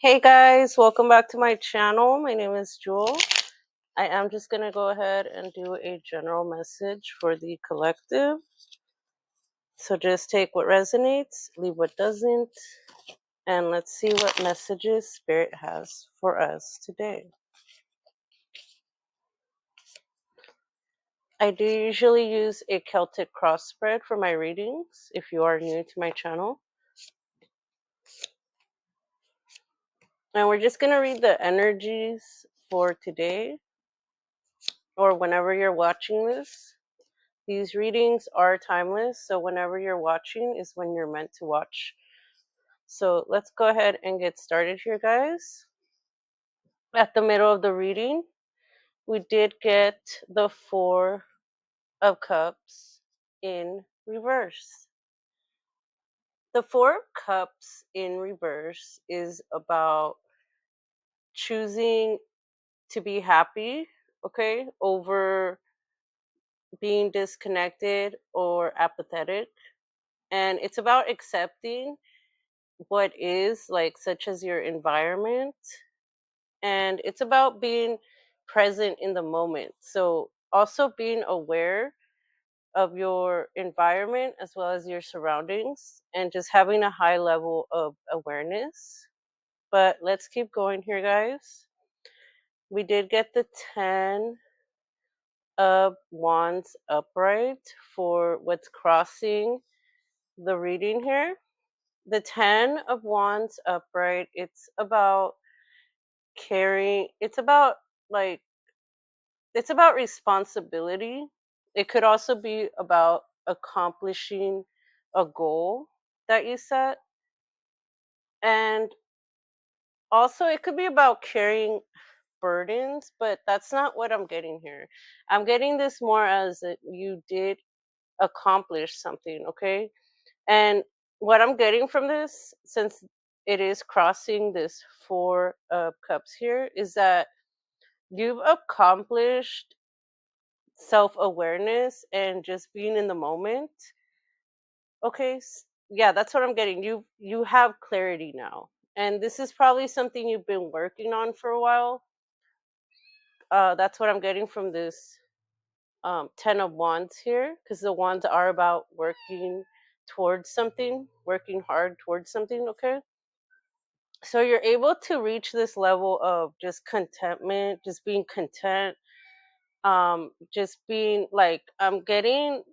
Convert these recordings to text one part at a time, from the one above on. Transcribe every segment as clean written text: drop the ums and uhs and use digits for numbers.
Hey guys, welcome back to my channel. My name is Jewel. I am just going to go ahead and do a general message for the collective. So just take what resonates, leave what doesn't, and let's see what messages Spirit has for us today. I do usually use a Celtic cross spread for my readings if you are new to my channel. And we're just going to read the energies for today or whenever you're watching this. These readings are timeless, so whenever you're watching is when you're meant to watch. So let's go ahead and get started here, guys. At the middle of the reading, we did get the Four of Cups in reverse. The Four of Cups in reverse is about choosing to be happy, okay, over being disconnected or apathetic. And it's about accepting what is, like, such as your environment, and it's about being present in the moment. So also being aware of your environment as well as your surroundings and just having a high level of awareness. But let's keep going here, guys. We did get the 10 of wands upright for what's crossing the reading here. The 10 of wands upright, it's about caring, like it's about responsibility. It could also be about accomplishing a goal that you set, and also it could be about carrying burdens, but that's not what I'm getting here. I'm getting this more as that you did accomplish something, okay? And what I'm getting from this, since it is crossing this Four of Cups here, is that you've accomplished self-awareness and just being in the moment. Okay, yeah, that's what I'm getting. You have clarity now, and this is probably something you've been working on for a while. That's what I'm getting from this 10 of wands here, because the wands are about working towards something, working hard towards something. Okay, so you're able to reach this level of just contentment, just being content, just being like, I'm getting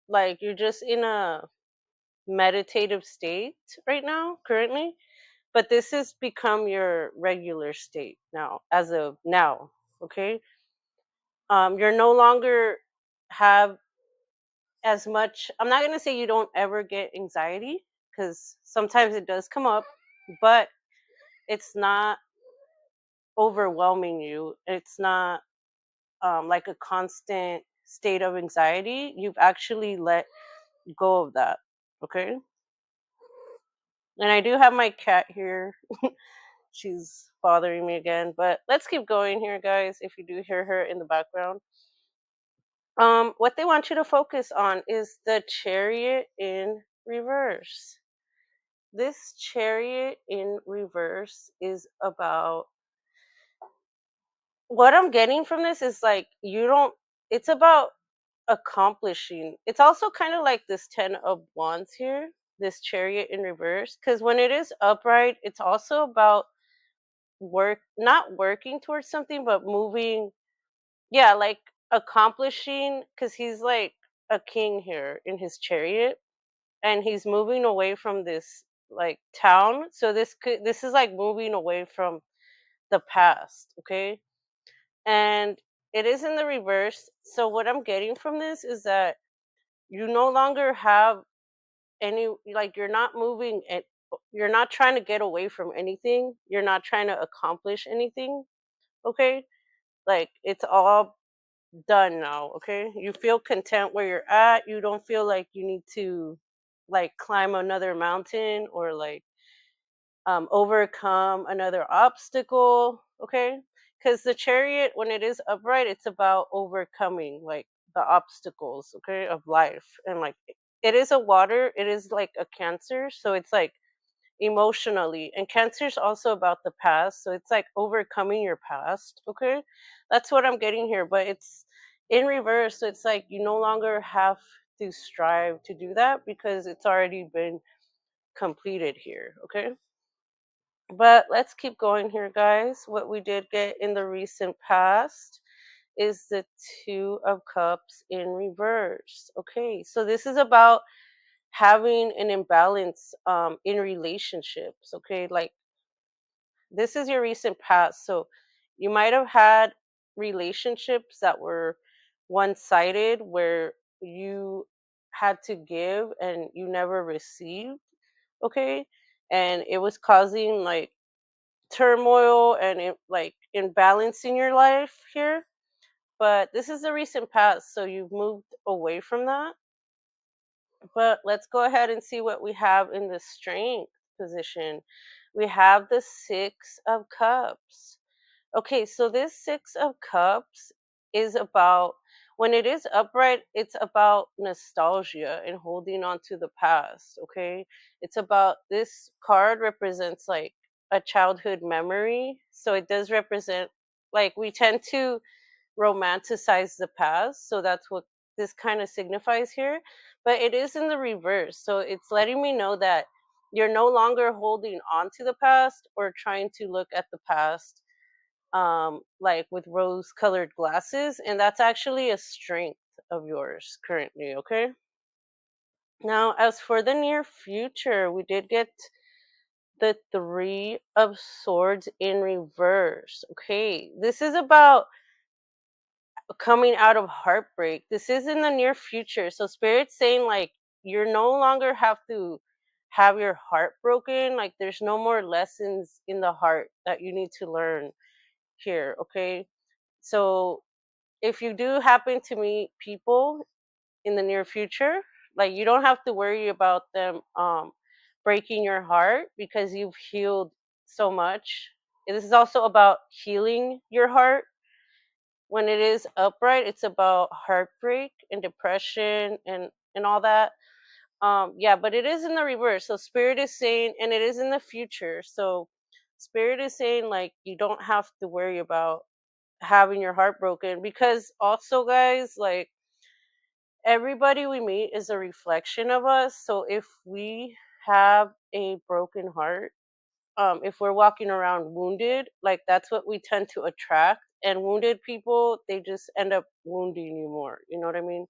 like you're just in a meditative state right now currently, but this has become your regular state now, as of now. Okay, you're no longer have as much, I'm not going to say you don't ever get anxiety, because sometimes it does come up, but it's not overwhelming you. It's not like a constant state of anxiety. You've actually let go of that. Okay, and I do have my cat here. She's bothering me again, but let's keep going here, guys. If you do hear her in the background, what they want you to focus on is the Chariot in reverse. This Chariot in reverse is about, what I'm getting from this is like, you don't, it's about accomplishing. It's also kind of like this 10 of wands here, this Chariot in reverse, because when it is upright, it's also about not working towards something, but moving, yeah, like accomplishing, because he's like a king here in his chariot, and he's moving away from this like town. So this is like moving away from the past. Okay, and it is in the reverse. So what I'm getting from this is that you no longer have any, like, you're not moving it, you're not trying to get away from anything, you're not trying to accomplish anything. Okay, like it's all done now. Okay, you feel content where you're at. You don't feel like you need to like climb another mountain or like overcome another obstacle. Okay, because the Chariot, when it is upright, it's about overcoming like the obstacles, okay, of life. And like, it is a water, it is like a Cancer, so it's like emotionally. And Cancer is also about the past, so it's like overcoming your past. Okay, that's what I'm getting here, but it's in reverse. So it's like you no longer have to strive to do that because it's already been completed here. Okay, but let's keep going here, guys. What we did get in the recent past is the Two of Cups in reverse. Okay, so this is about having an imbalance in relationships. Okay, like this is your recent past. So you might have had relationships that were one sided where you had to give and you never received. Okay, and it was causing like turmoil and like imbalance in your life here. But this is the recent past, so you've moved away from that. But let's go ahead and see what we have in the strength position. We have the Six of Cups. Okay, so this Six of Cups is about, when it is upright, it's about nostalgia and holding on to the past. Okay, it's about, this card represents like a childhood memory. So it does represent, like, we tend to romanticize the past. So that's what this kind of signifies here. But it is in the reverse. So it's letting me know that you're no longer holding on to the past or trying to look at the past like with rose colored glasses. And that's actually a strength of yours currently. Okay. Now, as for the near future, we did get the Three of Swords in reverse. Okay. This is about coming out of heartbreak. This is in the near future. So spirit's saying like you're no longer have to have your heart broken. Like there's no more lessons in the heart that you need to learn here. Okay. So if you do happen to meet people in the near future, like you don't have to worry about them breaking your heart because you've healed so much. This is also about healing your heart. When it is upright, it's about heartbreak and depression and all that. Yeah, but it is in the reverse. So spirit is saying, and it is in the future. So spirit is saying like you don't have to worry about having your heart broken, because also, guys, like everybody we meet is a reflection of us. So if we have a broken heart, if we're walking around wounded, like that's what we tend to attract. And wounded people, they just end up wounding you more. You know what I mean?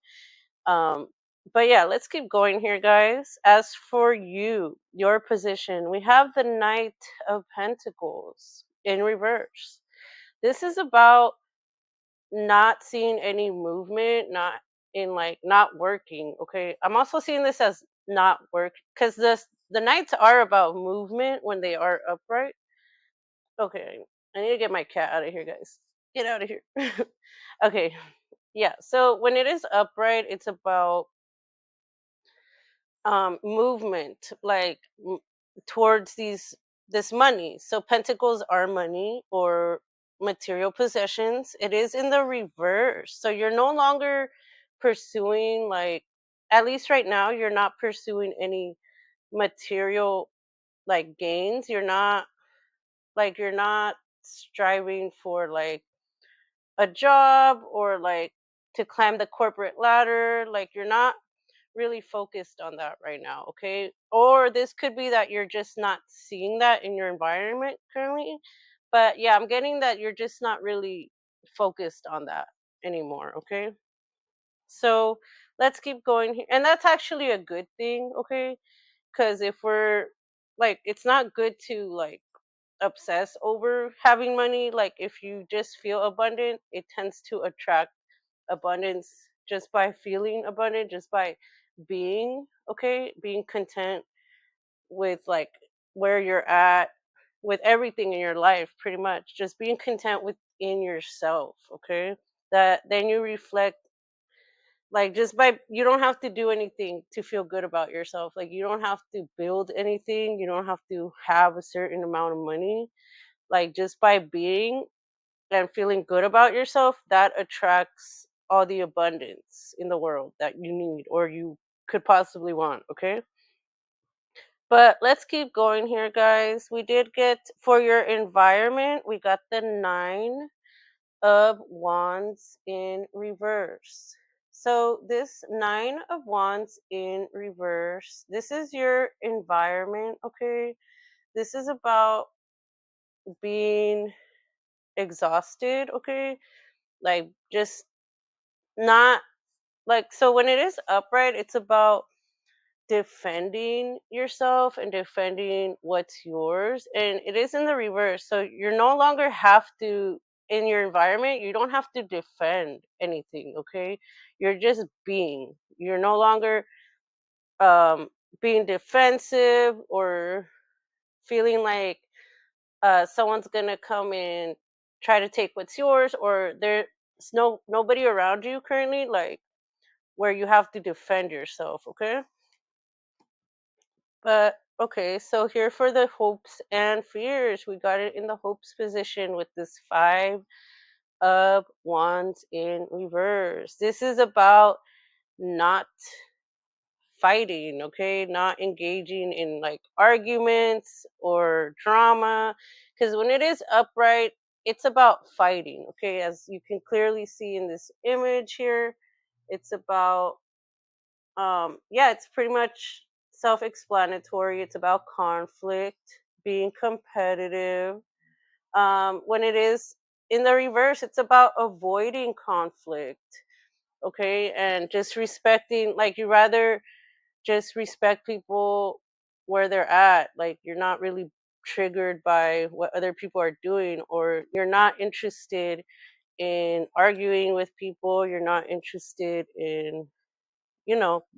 Um, but yeah, let's keep going here, guys. As for you, your position, we have the Knight of Pentacles in reverse. This is about not seeing any movement, not in like not working. Okay, I'm also seeing this as not work because the Knights are about movement when they are upright. Okay, I need to get my cat out of here, guys. Get out of here. Okay, yeah. So when it is upright, it's about movement, like towards this money. So pentacles are money or material possessions. It is in the reverse. So you're no longer pursuing, like, at least right now, you're not pursuing any material like gains. You're not striving for like a job or like to climb the corporate ladder. Like you're not really focused on that right now. Okay, or this could be that you're just not seeing that in your environment currently. But yeah, I'm getting that you're just not really focused on that anymore. Okay, so let's keep going here, and that's actually a good thing. Okay, because if we're like, it's not good to like obsess over having money. Like if you just feel abundant, it tends to attract abundance just by feeling abundant, just by being okay, being content with like where you're at, with everything in your life, pretty much just being content within yourself. Okay, that then you reflect, like just by, you don't have to do anything to feel good about yourself. Like you don't have to build anything, you don't have to have a certain amount of money. Like just by being and feeling good about yourself, that attracts all the abundance in the world that you need or you could possibly want. Okay, But let's keep going here, guys. We did get for your environment, we got the Nine of Wands in reverse. So, this Nine of Wands in reverse, this is your environment, okay? This is about being exhausted, okay? Like, just not like, so when it is upright, it's about defending yourself and defending what's yours, and it is in the reverse, so you're no longer have to, in your environment you don't have to defend anything, okay? You're just being, you're no longer um being defensive or feeling like someone's gonna come and try to take what's yours, or there's nobody around you currently, like where you have to defend yourself, okay? But okay, so here for the hopes and fears, we got it in the hopes position with this Five of Wands in reverse. This is about not fighting, okay? Not engaging in like arguments or drama. Because when it is upright, it's about fighting, okay? As you can clearly see in this image here, it's about yeah, it's pretty much self-explanatory. It's about conflict, being competitive. When it is in the reverse, it's about avoiding conflict, okay? And just respecting, like you rather just respect people where they're at, like you're not really triggered by what other people are doing, or you're not interested in arguing with people, you're not interested in,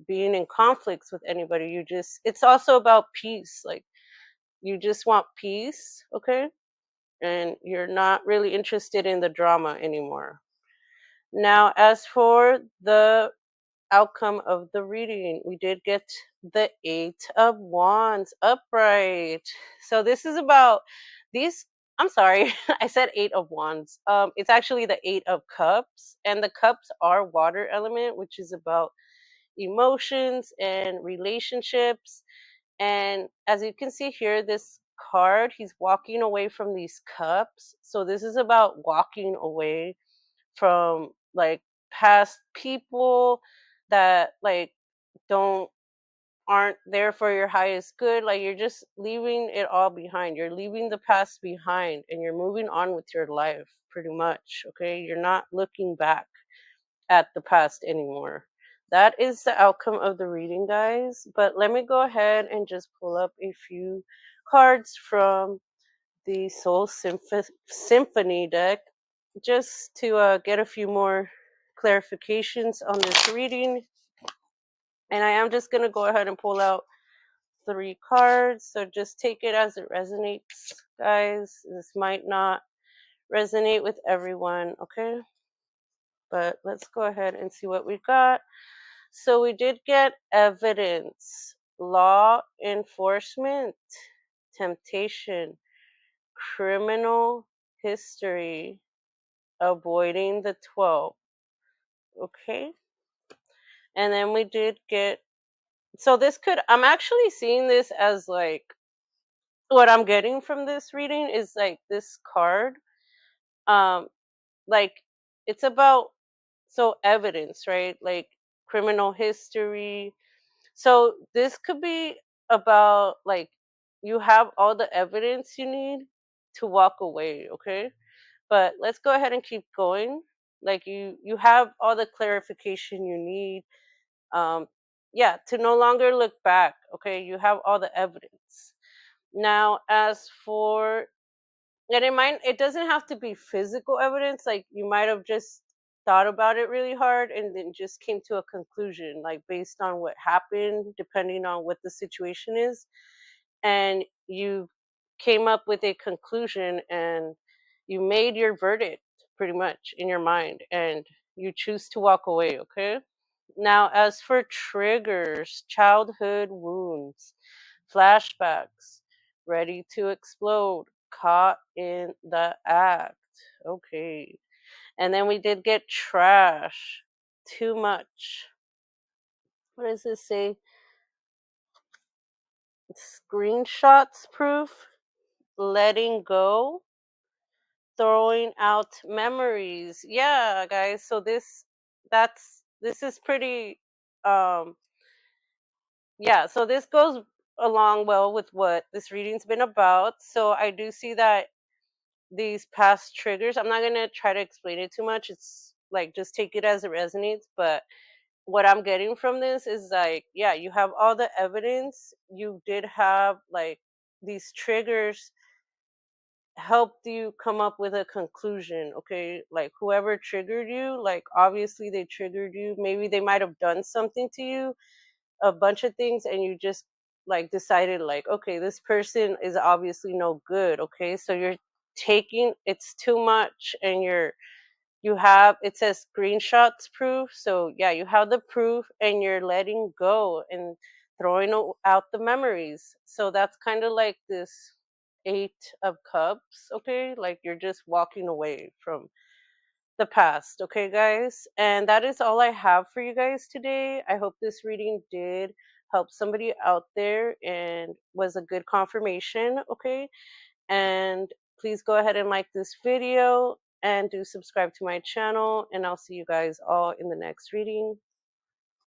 being in conflicts with anybody. You just, it's also about peace. Like you just want peace, okay? And you're not really interested in the drama anymore. Now, as for the outcome of the reading, we did get the Eight of Wands upright. So this is about these. I'm sorry, I said Eight of Wands. It's actually the Eight of Cups, and the cups are water element, which is about emotions and relationships. And as you can see here, this card, he's walking away from these cups. So this is about walking away from like past people that like don't aren't there for your highest good. Like you're just leaving it all behind. You're leaving the past behind and you're moving on with your life pretty much. Okay. You're not looking back at the past anymore. That is the outcome of the reading, guys. But let me go ahead and just pull up a few cards from the Symphony deck just to get a few more clarifications on this reading. And I am just going to go ahead and pull out 3 cards. So just take it as it resonates, guys. This might not resonate with everyone, okay? But let's go ahead and see what we got. So we did get evidence, law enforcement, temptation, criminal history, avoiding the 12. Okay. And then we did get, so this could, I'm actually seeing this as like, what I'm getting from this reading is like this card. Um, like it's about, so evidence, right? Like criminal history. So this could be about like you have all the evidence you need to walk away, okay? But let's go ahead and keep going. Like you have all the clarification you need. Um yeah, to no longer look back, okay? You have all the evidence. Now, as for, and it doesn't have to be physical evidence. Like you might have just thought about it really hard and then just came to a conclusion, like based on what happened, depending on what the situation is. And you came up with a conclusion and you made your verdict pretty much in your mind and you choose to walk away, okay? Now, as for triggers, childhood wounds, flashbacks, ready to explode, caught in the act. Okay. And then we did get trash, too much. What does this say? screenshots proof, letting go, throwing out memories. Yeah, guys. So this is pretty um yeah, so this goes along well with what this reading's been about. So I do see that these past triggers, I'm not going to try to explain it too much. It's like just take it as it resonates, but what I'm getting from this is like, yeah, you have all the evidence. You did have like these triggers helped you come up with a conclusion. Okay, like whoever triggered you, like obviously they triggered you. Maybe they might have done something to you, a bunch of things, and you just like decided like, okay, this person is obviously no good. Okay, so you're taking it's too much, and you have, it says screenshots proof. So yeah, you have the proof and you're letting go and throwing out the memories. So that's kind of like this eight of cups. Okay, like you're just walking away from the past. Okay, guys, and that is all I have for you guys today. I hope this reading did help somebody out there and was a good confirmation. Okay, and please go ahead and like this video and do subscribe to my channel, and I'll see you guys all in the next reading.